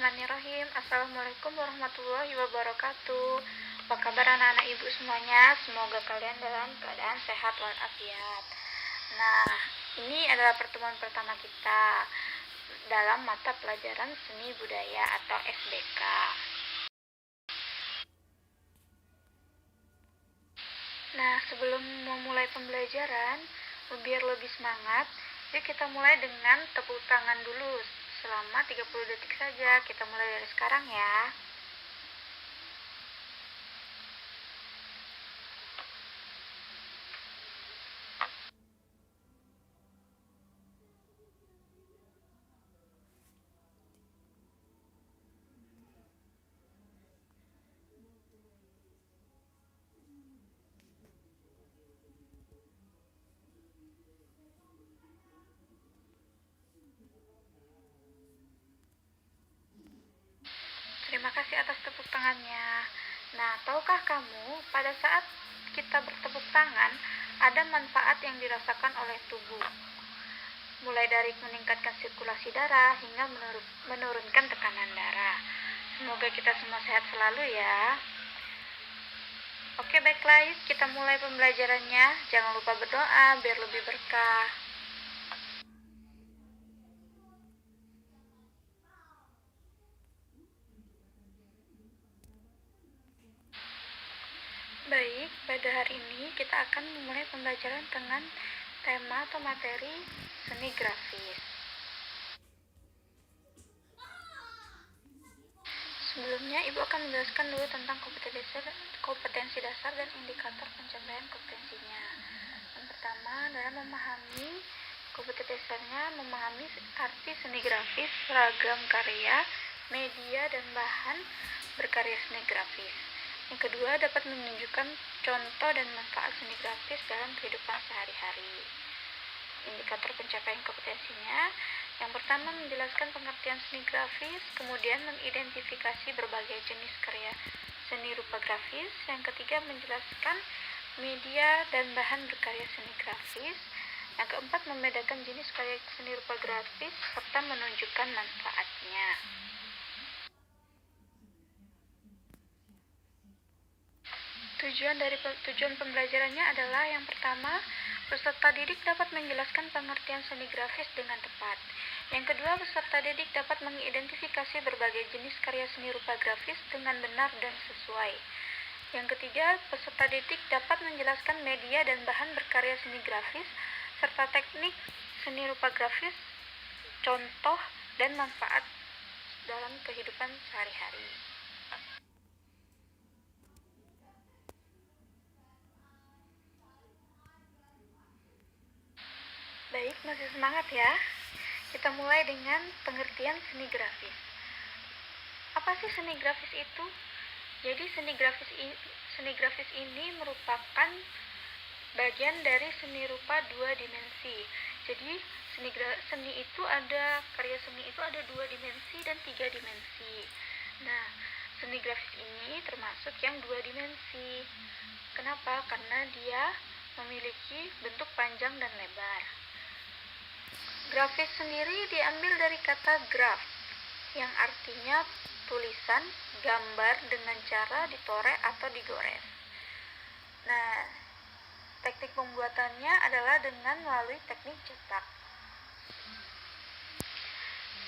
Bismillahirrahmanirrahim. Assalamualaikum warahmatullahi wabarakatuh. Apa kabar anak-anak ibu semuanya? Semoga kalian dalam keadaan sehat walafiat. Nah, ini adalah pertemuan pertama kita dalam mata pelajaran seni budaya atau SBK. Nah, sebelum memulai pembelajaran, biar lebih semangat, yuk kita mulai dengan tepuk tangan dulu selama 30 detik saja. Kita mulai dari sekarang ya. Terima kasih atas tepuk tangannya. Nah, tahukah kamu pada saat kita bertepuk tangan ada manfaat yang dirasakan oleh tubuh? Mulai dari meningkatkan sirkulasi darah hingga menurunkan tekanan darah. Semoga kita semua sehat selalu ya. Oke, baiklah, yuk kita mulai pembelajarannya. Jangan lupa berdoa biar lebih berkah. Baik, pada hari ini kita akan memulai pembelajaran dengan tema atau materi seni grafis. Sebelumnya, Ibu akan menjelaskan dulu tentang kompetensi dasar dan indikator pencapaian kompetensinya. Yang pertama adalah memahami kompetensi dasarnya, memahami arti seni grafis, ragam karya, media, dan bahan berkarya seni grafis. Yang kedua, dapat menunjukkan contoh dan manfaat seni grafis dalam kehidupan sehari-hari. Indikator pencapaian kompetensinya, yang pertama menjelaskan pengertian seni grafis, kemudian mengidentifikasi berbagai jenis karya seni rupa grafis. Yang ketiga, menjelaskan media dan bahan berkarya seni grafis. Yang keempat, membedakan jenis karya seni rupa grafis serta menunjukkan manfaatnya. Tujuan pembelajarannya adalah yang pertama, peserta didik dapat menjelaskan pengertian seni grafis dengan tepat. Yang kedua, peserta didik dapat mengidentifikasi berbagai jenis karya seni rupa grafis dengan benar dan sesuai. Yang ketiga, peserta didik dapat menjelaskan media dan bahan berkarya seni grafis serta teknik seni rupa grafis, contoh, dan manfaat dalam kehidupan sehari-hari. Baik, masih semangat ya? Kita mulai dengan pengertian seni grafis. Apa sih seni grafis itu? Jadi seni grafis ini merupakan bagian dari seni rupa dua dimensi. Jadi karya seni itu ada 2 dimensi dan 3 dimensi. Nah, seni grafis ini termasuk yang 2 dimensi. Kenapa? Karena dia memiliki bentuk panjang dan lebar. Grafis sendiri diambil dari kata graf, yang artinya tulisan, gambar dengan cara ditoreh atau digores. Nah, teknik pembuatannya adalah dengan melalui teknik cetak.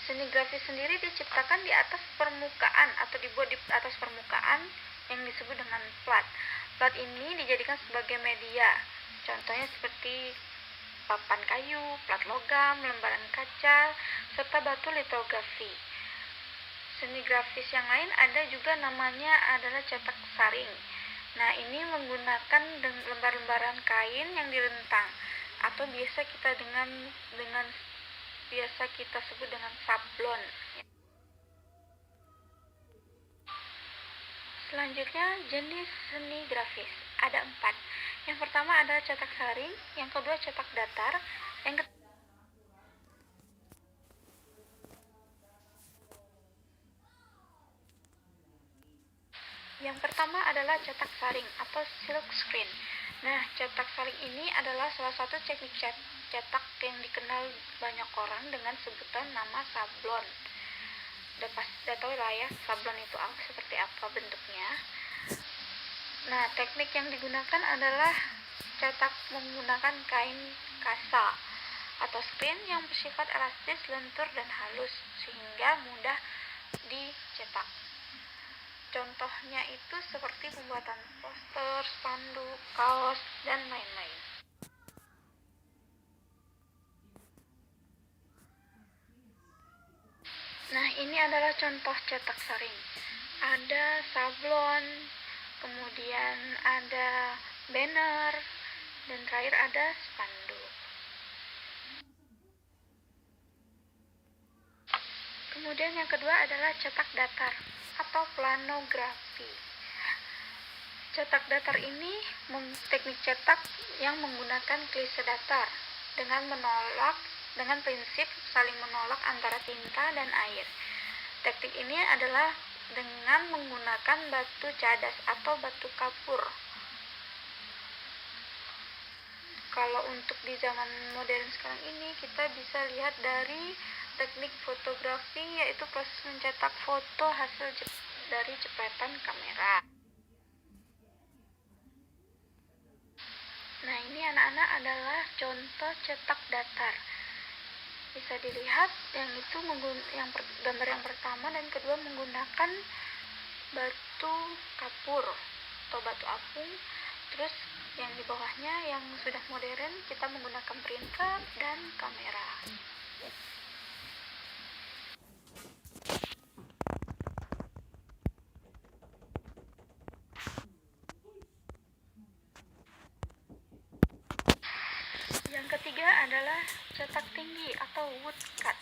Seni grafis sendiri diciptakan di atas permukaan atau dibuat di atas permukaan yang disebut dengan plat. Plat ini dijadikan sebagai media. Contohnya seperti papan kayu, plat logam, lembaran kaca, serta batu litografi. Seni grafis yang lain ada juga namanya adalah cetak saring. Nah, ini menggunakan lembar-lembaran kain yang direntang atau biasa kita sebut dengan sablon. Selanjutnya, jenis seni grafis ada 4. Yang pertama adalah cetak saring, yang kedua cetak datar, yang pertama adalah cetak saring atau silk screen. Nah, cetak saring ini adalah salah satu teknik cetak yang dikenal banyak orang dengan sebutan nama sablon. udah tahu lah ya sablon itu seperti apa bentuknya. Nah, teknik yang digunakan adalah cetak menggunakan kain kasa atau screen yang bersifat elastis, lentur, dan halus sehingga mudah dicetak. Contohnya itu seperti pembuatan poster, spanduk, kaos, dan lain-lain. Nah, ini adalah contoh cetak saring. Ada sablon, kemudian ada banner, dan terakhir ada spanduk. Kemudian yang kedua adalah cetak datar atau planografi. Cetak datar ini teknik cetak yang menggunakan klise datar dengan prinsip saling menolak antara tinta dan air. Teknik ini adalah dengan menggunakan batu cadas atau batu kapur. Kalau untuk di zaman modern sekarang ini, kita bisa lihat dari teknik fotografi, yaitu proses mencetak foto hasil dari jepretan kamera. Nah, ini anak-anak adalah contoh cetak datar. Bisa dilihat gambar yang pertama dan kedua menggunakan batu kapur atau batu apung. Terus yang di bawahnya yang sudah modern kita menggunakan printer dan kamera. Yang ketiga adalah cetak tinggi atau woodcut.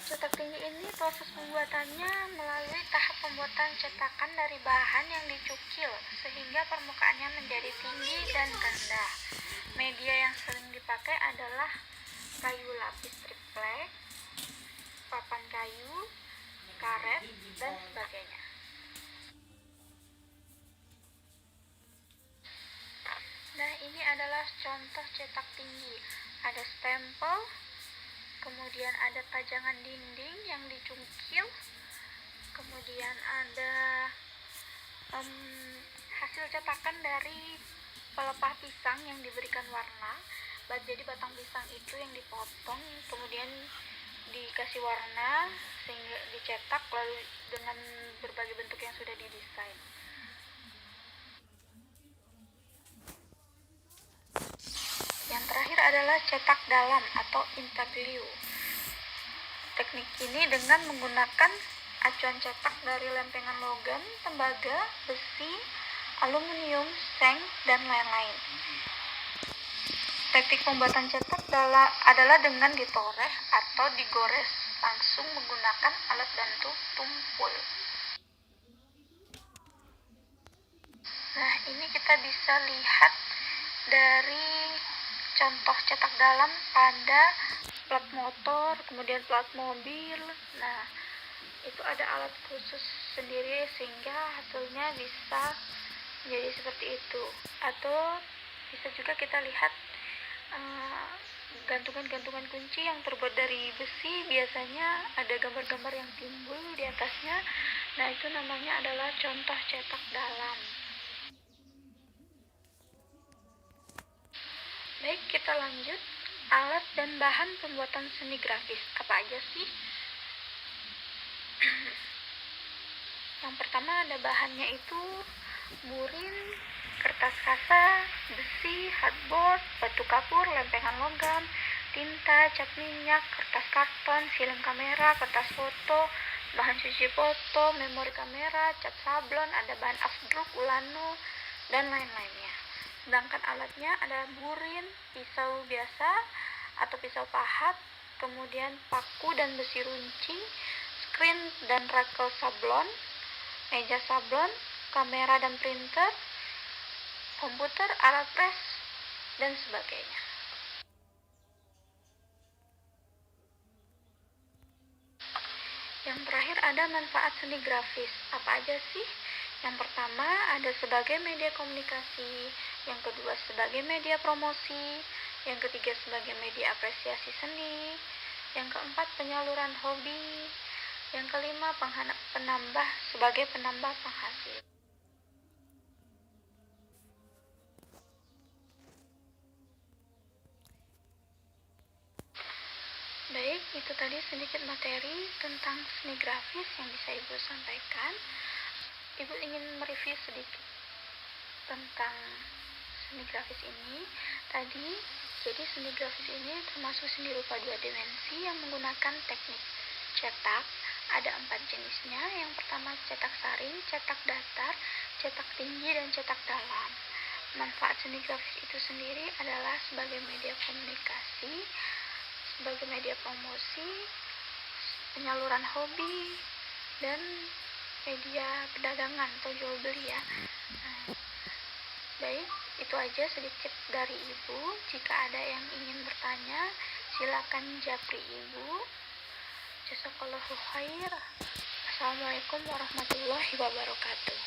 Cetak tinggi ini proses pembuatannya melalui tahap pembuatan cetakan dari bahan yang dicukil sehingga permukaannya menjadi tinggi dan rendah. Media yang sering dipakai adalah kayu lapis triplek, papan kayu, karet, dan sebagainya. Nah, ini adalah contoh cetak tinggi. Ada stempel, kemudian ada pajangan dinding yang dicungkil, kemudian ada hasil cetakan dari pelepah pisang yang diberikan warna. Jadi batang pisang itu yang dipotong, kemudian dikasih warna sehingga dicetak lalu dengan berbagai bentuk yang sudah didesain. Yang terakhir adalah cetak dalam atau intaglio. Teknik ini dengan menggunakan acuan cetak dari lempengan logam, tembaga, besi, aluminium, seng, dan lain-lain. Teknik pembuatan cetak adalah dengan ditoreh atau digores langsung menggunakan alat bantu tumpul. Nah, ini kita bisa lihat dari contoh cetak dalam pada plat motor, kemudian plat mobil. Nah, itu ada alat khusus sendiri sehingga hasilnya bisa menjadi seperti itu. Atau bisa juga kita lihat gantungan-gantungan kunci yang terbuat dari besi, biasanya ada gambar-gambar yang timbul di atasnya. Nah, itu namanya adalah contoh cetak dalam. Baik, kita lanjut. Alat dan bahan pembuatan seni grafis apa aja sih? Yang pertama ada bahannya itu burin, kertas kasa, besi, hardboard, batu kapur, lempengan logam, tinta, cat minyak, kertas karton, film kamera, kertas foto, bahan cuci foto, memori kamera, cat sablon, ada bahan afdruk, ulano, dan lain-lainnya. Sedangkan alatnya ada burin, pisau biasa atau pisau pahat, kemudian paku dan besi runcing, screen dan rakel sablon, meja sablon, kamera dan printer, komputer, alat pres, dan sebagainya. Yang terakhir ada manfaat seni grafis. Apa aja sih? Yang pertama ada sebagai media komunikasi, yang kedua sebagai media promosi, yang ketiga sebagai media apresiasi seni, Yang keempat, penyaluran hobi. Yang kelima, sebagai penambah penghasil. Baik, itu tadi sedikit materi tentang seni grafis yang bisa Ibu sampaikan. Ibu ingin mereview sedikit tentang seni grafis ini. Jadi seni grafis ini termasuk seni rupa 2 dimensi yang menggunakan teknik cetak. Ada 4 jenisnya. Yang pertama cetak sari, cetak datar, cetak tinggi, dan cetak dalam. Manfaat seni grafis itu sendiri adalah sebagai media komunikasi, sebagai media promosi, penyaluran hobi, dan media perdagangan atau jual beli ya. Baik, itu aja sedikit dari Ibu. Jika ada yang ingin bertanya, silakan japri Ibu. Jazakallahu khair. Assalamualaikum warahmatullahi wabarakatuh.